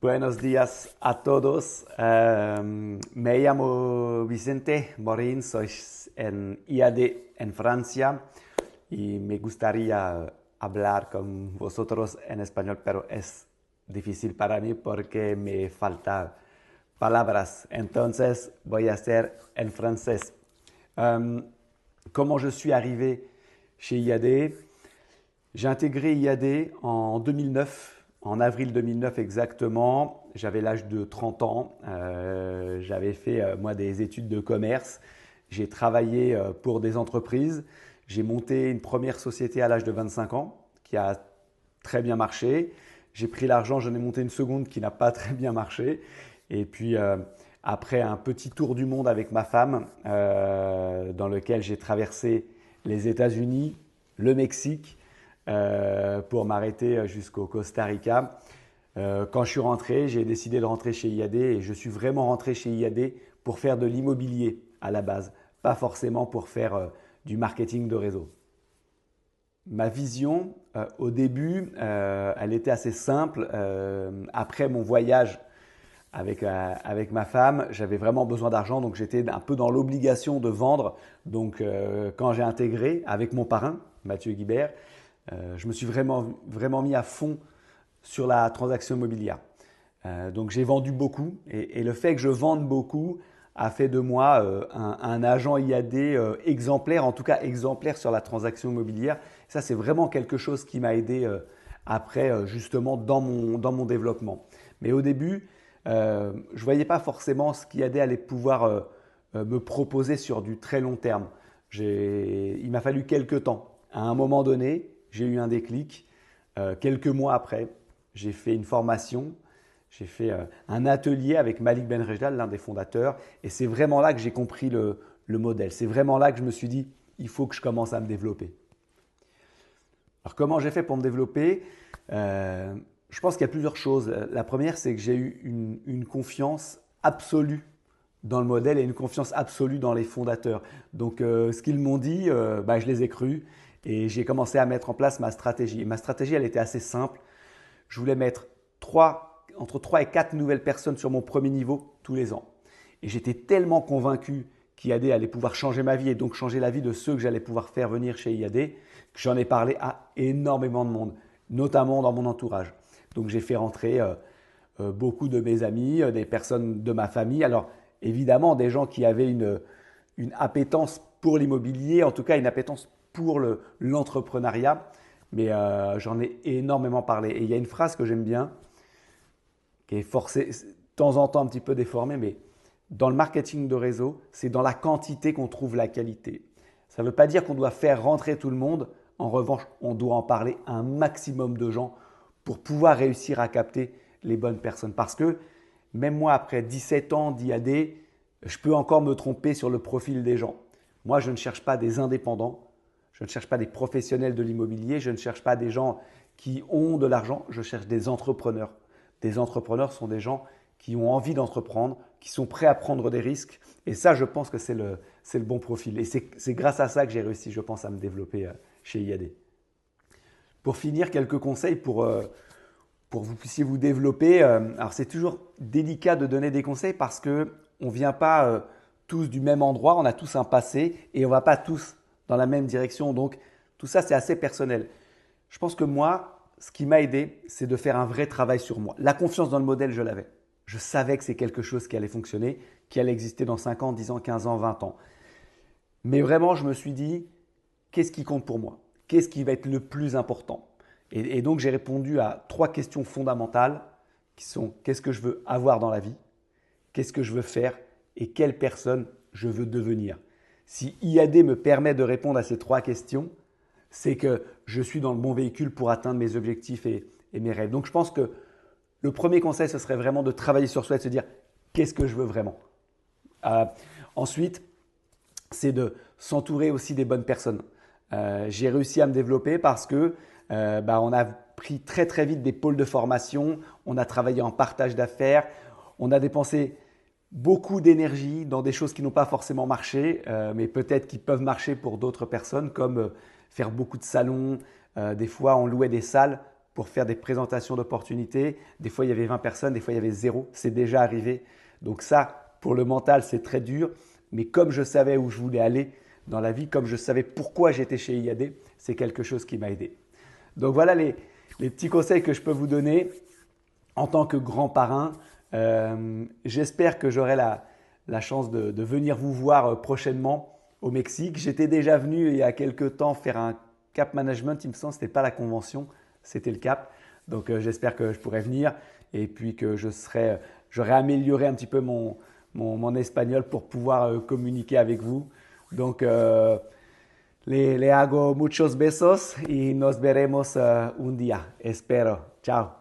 Buenos días a todos. Me llamo Vicente Morín, soy en IAD en Francia y me gustaría hablar con vosotros en español, pero es difícil para mí porque me faltan palabras. Entonces voy a hacer en francés. Euh, Comment je suis arrivé chez IAD? J'ai intégré IAD en 2009, en avril 2009 exactement. J'avais l'âge de 30 ans. J'avais fait, moi, des études de commerce. J'ai travaillé pour des entreprises. J'ai monté une première société à l'âge de 25 ans qui a très bien marché. J'ai pris l'argent, j'en ai monté une seconde qui n'a pas très bien marché. Et puis, après un petit tour du monde avec ma femme, dans lequel j'ai traversé les États-Unis, le Mexique, pour m'arrêter jusqu'au Costa Rica. Quand je suis rentré, j'ai décidé de rentrer chez IAD et je suis vraiment rentré chez IAD pour faire de l'immobilier à la base, pas forcément pour faire du marketing de réseau. Ma vision, au début, elle était assez simple. Après mon voyage avec ma femme, j'avais vraiment besoin d'argent, donc j'étais un peu dans l'obligation de vendre. Donc, quand j'ai intégré avec mon parrain, Mathieu Guibert, je me suis vraiment mis à fond sur la transaction immobilière. Donc j'ai vendu beaucoup et le fait que je vende beaucoup a fait de moi un agent IAD exemplaire, en tout cas exemplaire sur la transaction immobilière. Ça, c'est vraiment quelque chose qui m'a aidé après, justement, dans mon développement. Mais au début, je ne voyais pas forcément ce qu'IAD allait pouvoir me proposer sur du très long terme. Il m'a fallu quelques temps. À un moment donné, j'ai eu un déclic. Quelques mois après, j'ai fait une formation, j'ai fait un atelier avec Malik Benrejdal, l'un des fondateurs, et c'est vraiment là que j'ai compris le modèle. C'est vraiment là que je me suis dit, il faut que je commence à me développer. Alors comment j'ai fait pour me développer? Je pense qu'il y a plusieurs choses. La première, c'est que j'ai eu une confiance absolue dans le modèle et une confiance absolue dans les fondateurs. Donc, ce qu'ils m'ont dit, je les ai crus et j'ai commencé à mettre en place ma stratégie. Et ma stratégie, elle était assez simple. Je voulais mettre entre 3 et 4 nouvelles personnes sur mon premier niveau tous les ans. Et j'étais tellement convaincu qu'IAD allait pouvoir changer ma vie et donc changer la vie de ceux que j'allais pouvoir faire venir chez IAD que j'en ai parlé à énormément de monde, notamment dans mon entourage. Donc, j'ai fait rentrer beaucoup de mes amis, des personnes de ma famille. Alors, évidemment, des gens qui avaient une appétence pour l'immobilier, en tout cas une appétence pour l'entrepreneuriat, mais j'en ai énormément parlé. Et il y a une phrase que j'aime bien, qui est forcée, de temps en temps un petit peu déformée, mais dans le marketing de réseau, c'est dans la quantité qu'on trouve la qualité. Ça ne veut pas dire qu'on doit faire rentrer tout le monde. En revanche, on doit en parler à un maximum de gens pour pouvoir réussir à capter les bonnes personnes. Parce que même moi, après 17 ans d'IAD, je peux encore me tromper sur le profil des gens. Moi, je ne cherche pas des indépendants, je ne cherche pas des professionnels de l'immobilier, je ne cherche pas des gens qui ont de l'argent, je cherche des entrepreneurs. Des entrepreneurs sont des gens qui ont envie d'entreprendre, qui sont prêts à prendre des risques. Et ça, je pense que c'est le bon profil. Et c'est grâce à ça que j'ai réussi, je pense, à me développer chez IAD. Pour finir, quelques conseils pour que vous puissiez vous développer. Alors, c'est toujours délicat de donner des conseils parce qu'on ne vient pas tous du même endroit, on a tous un passé et on ne va pas tous dans la même direction. Donc, tout ça, c'est assez personnel. Je pense que moi, ce qui m'a aidé, c'est de faire un vrai travail sur moi. La confiance dans le modèle, je l'avais. Je savais que c'est quelque chose qui allait fonctionner, qui allait exister dans 5 ans, 10 ans, 15 ans, 20 ans. Mais vraiment, je me suis dit, qu'est-ce qui compte pour moi? Qu'est-ce qui va être le plus important? Et donc, j'ai répondu à 3 questions fondamentales qui sont qu'est-ce que je veux avoir dans la vie? Qu'est-ce que je veux faire? Et quelle personne je veux devenir? Si IAD me permet de répondre à ces 3 questions, c'est que je suis dans le bon véhicule pour atteindre mes objectifs et mes rêves. Donc, je pense que le premier conseil, ce serait vraiment de travailler sur soi et de se dire qu'est-ce que je veux vraiment. Ensuite, c'est de s'entourer aussi des bonnes personnes. J'ai réussi à me développer parce que on a pris très très vite des pôles de formation, on a travaillé en partage d'affaires, on a dépensé beaucoup d'énergie dans des choses qui n'ont pas forcément marché, mais peut-être qui peuvent marcher pour d'autres personnes, comme faire beaucoup de salons. Des fois, on louait des salles pour faire des présentations d'opportunités. Des fois, il y avait 20 personnes, des fois, il y avait zéro. C'est déjà arrivé. Donc ça, pour le mental, c'est très dur. Mais comme je savais où je voulais aller dans la vie, comme je savais pourquoi j'étais chez IAD, c'est quelque chose qui m'a aidé. Donc voilà les petits conseils que je peux vous donner en tant que grand parrain. J'espère que j'aurai la chance de venir vous voir prochainement au Mexique. J'étais déjà venu il y a quelques temps faire un cap management, il me semble, ce n'était pas la convention, c'était le cap. Donc j'espère que je pourrai venir et puis que j'aurai amélioré un petit peu mon espagnol pour pouvoir communiquer avec vous. Donc le hago muchos besos y nos veremos un día. Espero. Ciao.